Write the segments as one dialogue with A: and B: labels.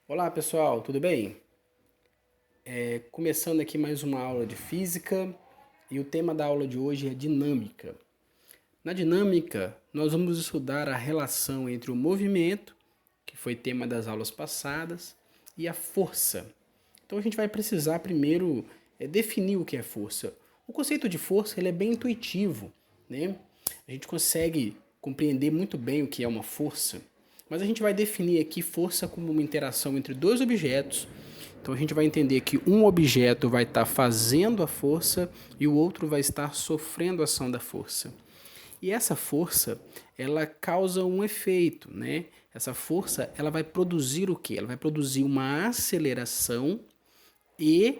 A: Olá pessoal, tudo bem? Começando aqui mais uma aula de física e o tema da aula de hoje é dinâmica. Na dinâmica, nós vamos estudar a relação entre o movimento, que foi tema das aulas passadas, e a força. Então a gente vai precisar primeiro definir o que é força. O conceito de força ele é bem intuitivo, né? A gente consegue compreender muito bem o que é uma força, mas a gente vai definir aqui força como uma interação entre dois objetos. Então a gente vai entender que um objeto vai estar fazendo a força e o outro vai estar sofrendo a ação da força. E essa força, ela causa um efeito, né? Essa força, ela vai produzir o quê? Ela vai produzir uma aceleração e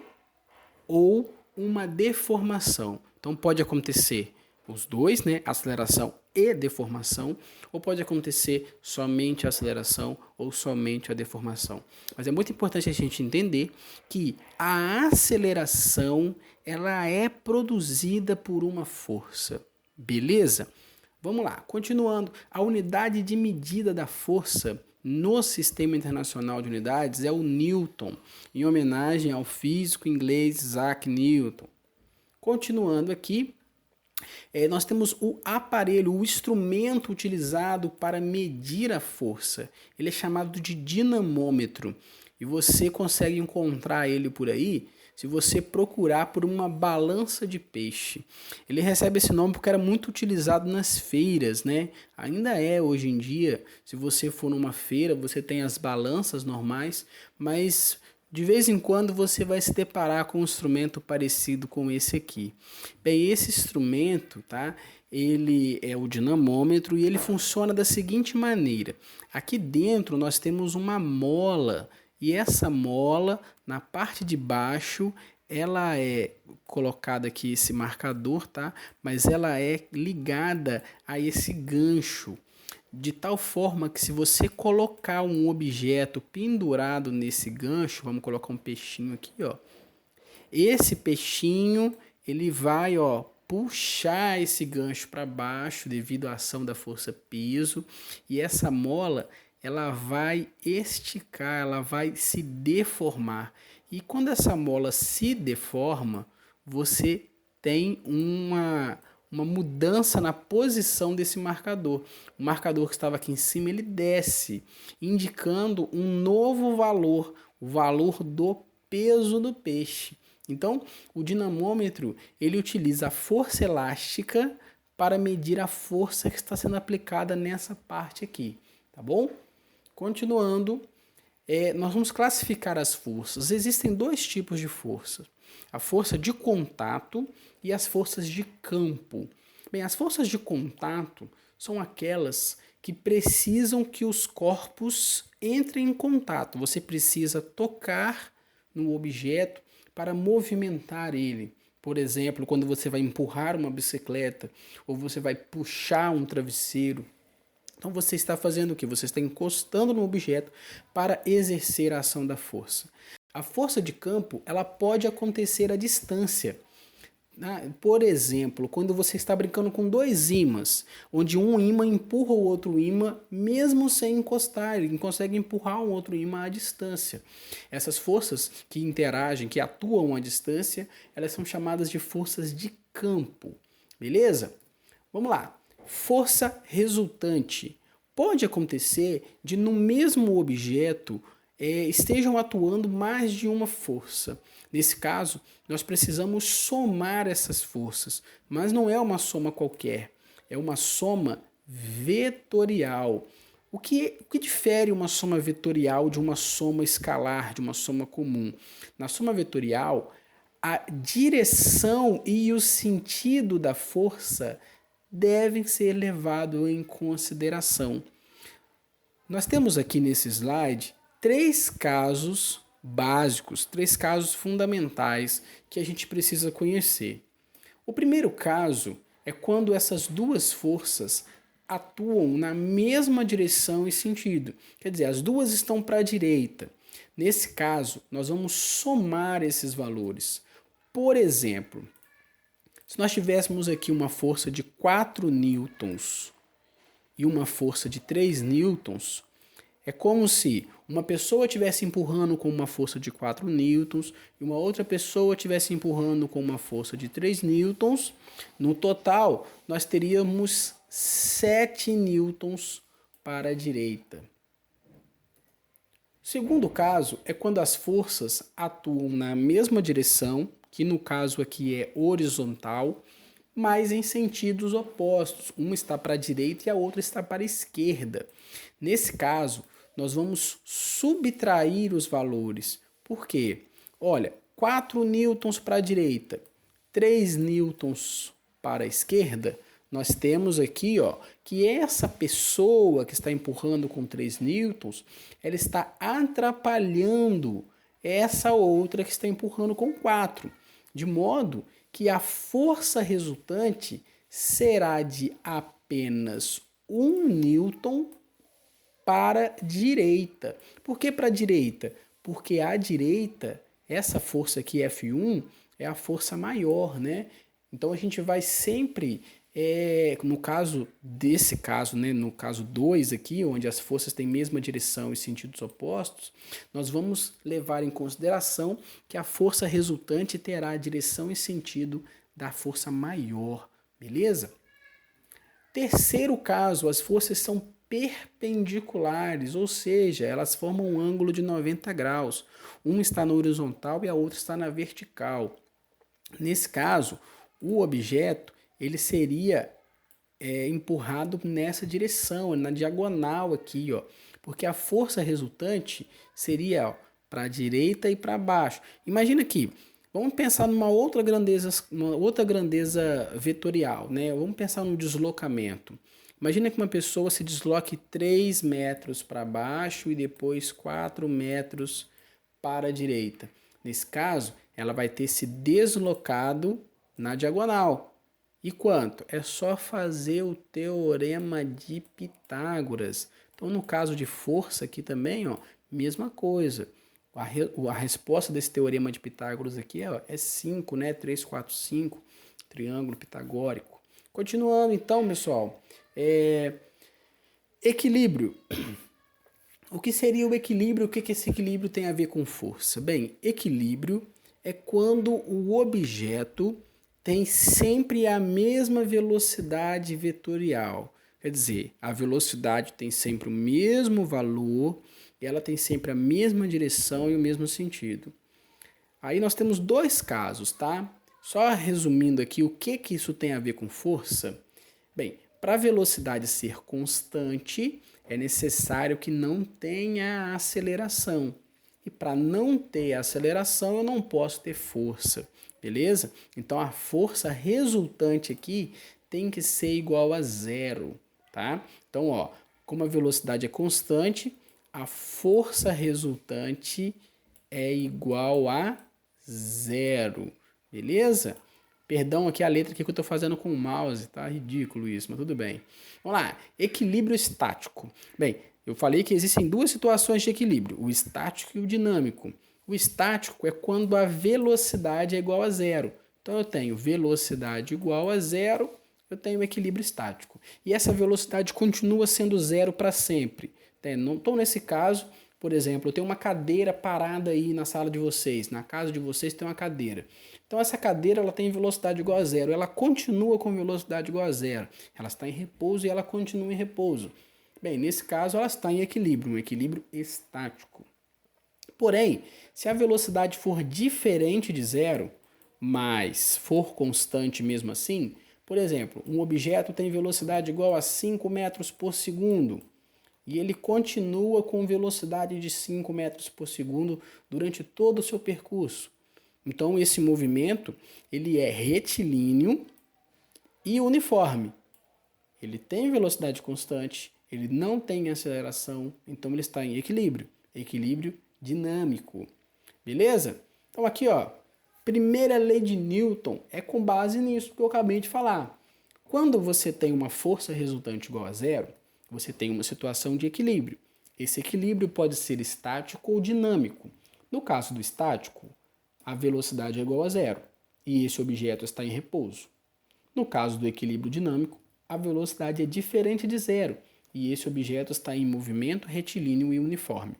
A: ou uma deformação. Então pode acontecer os dois, né? Aceleração e deformação, ou pode acontecer somente a aceleração ou somente a deformação. Mas é muito importante a gente entender que a aceleração ela é produzida por uma força. Beleza? Vamos lá, continuando. A unidade de medida da força no Sistema Internacional de Unidades é o Newton, em homenagem ao físico inglês Isaac Newton. Continuando aqui, nós temos o aparelho, o instrumento utilizado para medir a força. Ele é chamado de dinamômetro e você consegue encontrar ele por aí se você procurar por uma balança de peixe. Ele recebe esse nome porque era muito utilizado nas feiras, né? Ainda é hoje em dia. Se você for numa feira, você tem as balanças normais, mas de vez em quando você vai se deparar com um instrumento parecido com esse aqui. Bem, esse instrumento, tá? Ele é o dinamômetro e ele funciona da seguinte maneira. Aqui dentro nós temos uma mola e essa mola, na parte de baixo, ela é colocada aqui esse marcador, tá? Mas ela é ligada a esse gancho, de tal forma que se você colocar um objeto pendurado nesse gancho, vamos colocar um peixinho aqui, ó. Esse peixinho, ele vai, ó, puxar esse gancho para baixo devido à ação da força peso, e essa mola, ela vai esticar, ela vai se deformar. E quando essa mola se deforma, você tem uma mudança na posição desse marcador. O marcador que estava aqui em cima, ele desce, indicando um novo valor, o valor do peso do peixe. Então, o dinamômetro, ele utiliza a força elástica para medir a força que está sendo aplicada nessa parte aqui, tá bom? Continuando, nós vamos classificar as forças. Existem dois tipos de força: a força de contato e as forças de campo. Bem, as forças de contato são aquelas que precisam que os corpos entrem em contato. Você precisa tocar no objeto para movimentar ele. Por exemplo, quando você vai empurrar uma bicicleta ou você vai puxar um travesseiro. Então você está fazendo o que? Você está encostando no objeto para exercer a ação da força. A força de campo, ela pode acontecer à distância. Por exemplo, quando você está brincando com dois ímãs, onde um ímã empurra o outro ímã, mesmo sem encostar, ele consegue empurrar um outro ímã à distância. Essas forças que interagem, que atuam à distância, elas são chamadas de forças de campo. Beleza? Vamos lá. Força resultante. Pode acontecer de no mesmo objeto estejam atuando mais de uma força. Nesse caso, nós precisamos somar essas forças, mas não é uma soma qualquer, é uma soma vetorial. O que difere uma soma vetorial de uma soma escalar, de uma soma comum? Na soma vetorial, a direção e o sentido da força devem ser levados em consideração. Nós temos aqui nesse slide três casos básicos, três casos fundamentais que a gente precisa conhecer. O primeiro caso é quando essas duas forças atuam na mesma direção e sentido. Quer dizer, as duas estão para a direita. Nesse caso, nós vamos somar esses valores. Por exemplo, se nós tivéssemos aqui uma força de 4 newtons e uma força de 3 newtons, é como se uma pessoa estivesse empurrando com uma força de 4 newtons e uma outra pessoa estivesse empurrando com uma força de 3 newtons, no total nós teríamos 7 newtons para a direita. O segundo caso é quando as forças atuam na mesma direção, que no caso aqui é horizontal, mas em sentidos opostos. Uma está para a direita e a outra está para a esquerda. Nesse caso, nós vamos subtrair os valores. Por quê? Olha, 4 newtons para a direita, 3 newtons para a esquerda, nós temos aqui, ó, que essa pessoa que está empurrando com 3 newtons, ela está atrapalhando essa outra que está empurrando com 4, de modo que a força resultante será de apenas 1 newton para a direita. Por que para a direita? Porque a direita, essa força aqui, F1, é a força maior, né? Então a gente vai sempre, no caso desse caso, né, no caso 2 aqui, onde as forças têm mesma direção e sentidos opostos, nós vamos levar em consideração que a força resultante terá a direção e sentido da força maior, beleza? Terceiro caso, as forças são perpendiculares, ou seja, elas formam um ângulo de 90 graus. Uma está na horizontal e a outra está na vertical. Nesse caso, o objeto ele seria empurrado nessa direção, na diagonal aqui, ó, porque a força resultante seria para a direita e para baixo. Imagina aqui, vamos pensar numa outra grandeza vetorial, né? Vamos pensar no deslocamento. Imagina que uma pessoa se desloque 3 metros para baixo e depois 4 metros para a direita. Nesse caso, ela vai ter se deslocado na diagonal. E quanto? É só fazer o teorema de Pitágoras. Então, no caso de força aqui também, ó, mesma coisa. A resposta desse teorema de Pitágoras aqui é 5, né? 3, 4, 5, triângulo pitagórico. Continuando então, pessoal. Equilíbrio. O que seria o equilíbrio? O que esse equilíbrio tem a ver com força? Bem, equilíbrio é quando o objeto tem sempre a mesma velocidade vetorial. Quer dizer, a velocidade tem sempre o mesmo valor e ela tem sempre a mesma direção e o mesmo sentido. Aí nós temos 2 casos, tá? Só resumindo aqui, o que isso tem a ver com força? Bem, para a velocidade ser constante, é necessário que não tenha aceleração. E para não ter aceleração, eu não posso ter força, beleza? Então a força resultante aqui tem que ser igual a 0, tá? Então, ó, como a velocidade é constante, a força resultante é igual a 0, beleza? Perdão aqui a letra que eu estou fazendo com o mouse, tá? Ridículo isso, mas tudo bem. Vamos lá, equilíbrio estático. Bem, eu falei que existem 2 situações de equilíbrio, o estático e o dinâmico. O estático é quando a velocidade é igual a 0. Então eu tenho velocidade igual a 0, eu tenho equilíbrio estático. E essa velocidade continua sendo 0 para sempre. Então nesse caso, por exemplo, eu tenho uma cadeira parada aí na sala de vocês, na casa de vocês tem uma cadeira. Então essa cadeira ela tem velocidade igual a 0, ela continua com velocidade igual a 0. Ela está em repouso e ela continua em repouso. Bem, nesse caso ela está em equilíbrio, um equilíbrio estático. Porém, se a velocidade for diferente de 0, mas for constante mesmo assim, por exemplo, um objeto tem velocidade igual a 5 metros por segundo e ele continua com velocidade de 5 metros por segundo durante todo o seu percurso. Então esse movimento ele é retilíneo e uniforme. Ele tem velocidade constante, ele não tem aceleração, então ele está em equilíbrio, equilíbrio dinâmico. Beleza? Então aqui, ó, primeira lei de Newton é com base nisso que eu acabei de falar. Quando você tem uma força resultante igual a 0, você tem uma situação de equilíbrio. Esse equilíbrio pode ser estático ou dinâmico. No caso do estático, a velocidade é igual a 0 e esse objeto está em repouso. No caso do equilíbrio dinâmico, a velocidade é diferente de 0 e esse objeto está em movimento retilíneo e uniforme.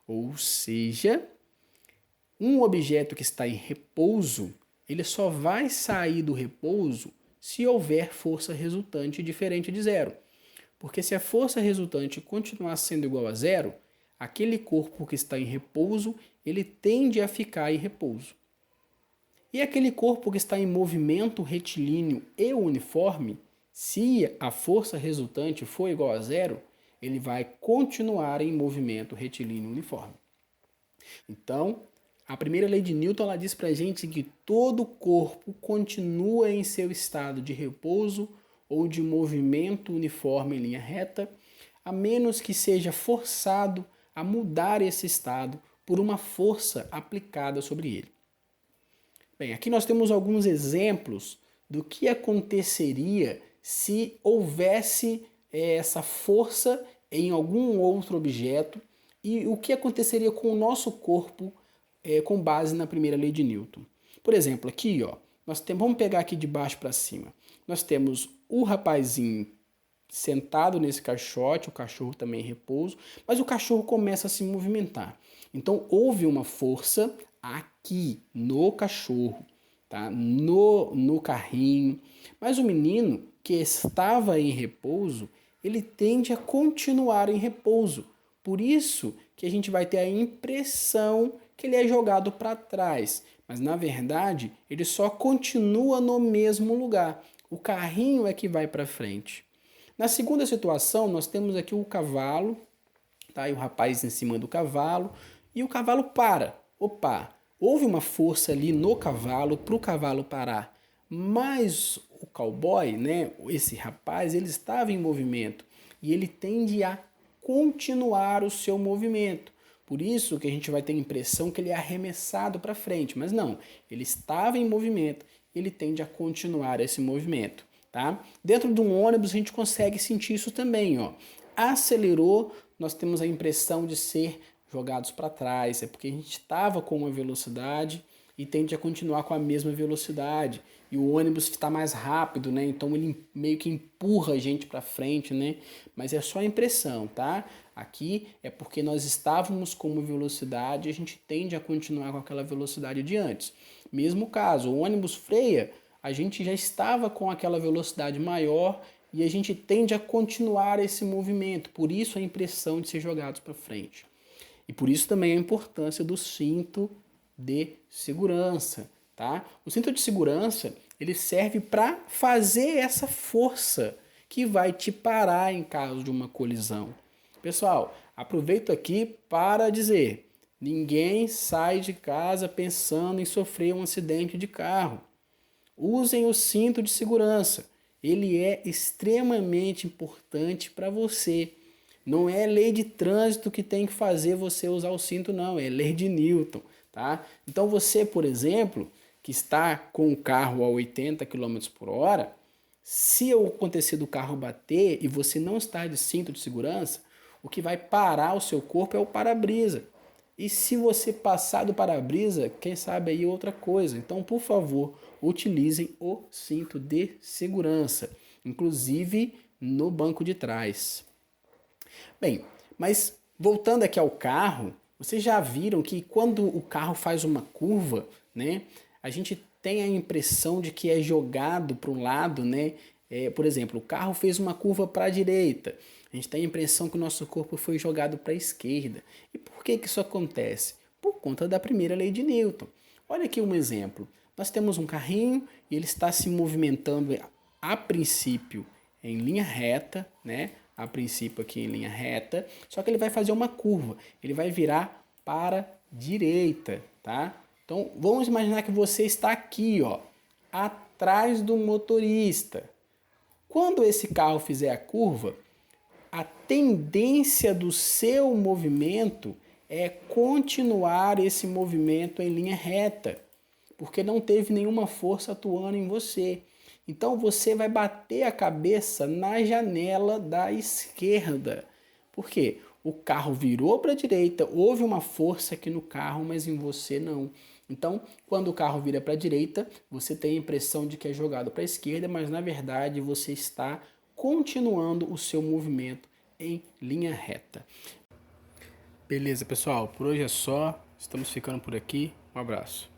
A: Ou seja, um objeto que está em repouso, ele só vai sair do repouso se houver força resultante diferente de zero. Porque se a força resultante continuar sendo igual a zero, aquele corpo que está em repouso, ele tende a ficar em repouso. E aquele corpo que está em movimento retilíneo e uniforme, se a força resultante for igual a zero, ele vai continuar em movimento retilíneo uniforme. Então, a primeira lei de Newton ela diz para a gente que todo corpo continua em seu estado de repouso ou de movimento uniforme em linha reta, a menos que seja forçado a mudar esse estado por uma força aplicada sobre ele. Bem, aqui nós temos alguns exemplos do que aconteceria se houvesse essa força em algum outro objeto e o que aconteceria com o nosso corpo com base na primeira lei de Newton. Por exemplo, aqui, ó, vamos pegar aqui de baixo para cima. Nós temos o rapazinho sentado nesse caixote, o cachorro também em repouso, mas o cachorro começa a se movimentar. Então houve uma força aqui no cachorro, tá? No carrinho, mas o menino que estava em repouso, ele tende a continuar em repouso. Por isso que a gente vai ter a impressão que ele é jogado para trás, mas na verdade ele só continua no mesmo lugar. O carrinho é que vai para frente. Na segunda situação, nós temos aqui o cavalo, tá? E o rapaz em cima do cavalo, e o cavalo para. Opa, houve uma força ali no cavalo para o cavalo parar, mas o cowboy, né, esse rapaz, ele estava em movimento e ele tende a continuar o seu movimento. Por isso que a gente vai ter a impressão que ele é arremessado para frente, mas não, ele estava em movimento, ele tende a continuar esse movimento. Tá? Dentro de um ônibus a gente consegue sentir isso também. Ó. Acelerou, nós temos a impressão de ser jogados para trás, é porque a gente estava com uma velocidade e tende a continuar com a mesma velocidade. E o ônibus está mais rápido, né? Então ele meio que empurra a gente para frente, né? Mas é só a impressão, tá? Aqui é porque nós estávamos com uma velocidade e a gente tende a continuar com aquela velocidade de antes. Mesmo caso, o ônibus freia, a gente já estava com aquela velocidade maior e a gente tende a continuar esse movimento. Por isso a impressão de ser jogados para frente. E por isso também a importância do cinto de segurança, tá? O cinto de segurança, ele serve para fazer essa força que vai te parar em caso de uma colisão. Pessoal, aproveito aqui para dizer, ninguém sai de casa pensando em sofrer um acidente de carro. Usem o cinto de segurança. Ele é extremamente importante para você. Não é lei de trânsito que tem que fazer você usar o cinto, não. É lei de Newton, tá? Então você, por exemplo, que está com o carro a 80 km por hora, se acontecer do carro bater e você não está de cinto de segurança, o que vai parar o seu corpo é o para-brisa. E se você passar do para-brisa, quem sabe aí outra coisa. Então, por favor, utilizem o cinto de segurança, inclusive no banco de trás. Bem, mas voltando aqui ao carro, vocês já viram que quando o carro faz uma curva, né, a gente tem a impressão de que é jogado para um lado, né? Por exemplo, o carro fez uma curva para a direita. A gente tem a impressão que o nosso corpo foi jogado para a esquerda. E por que isso acontece? Por conta da primeira lei de Newton. Olha aqui um exemplo. Nós temos um carrinho e ele está se movimentando a princípio em linha reta, né? A princípio aqui em linha reta, só que ele vai fazer uma curva. Ele vai virar para a direita, tá? Então, vamos imaginar que você está aqui, ó, atrás do motorista. Quando esse carro fizer a curva, a tendência do seu movimento é continuar esse movimento em linha reta, porque não teve nenhuma força atuando em você. Então você vai bater a cabeça na janela da esquerda. Por quê? O carro virou para a direita, houve uma força aqui no carro, mas em você não. Então, quando o carro vira para a direita, você tem a impressão de que é jogado para a esquerda, mas na verdade você está continuando o seu movimento em linha reta. Beleza, pessoal, por hoje é só. Estamos ficando por aqui. Um abraço.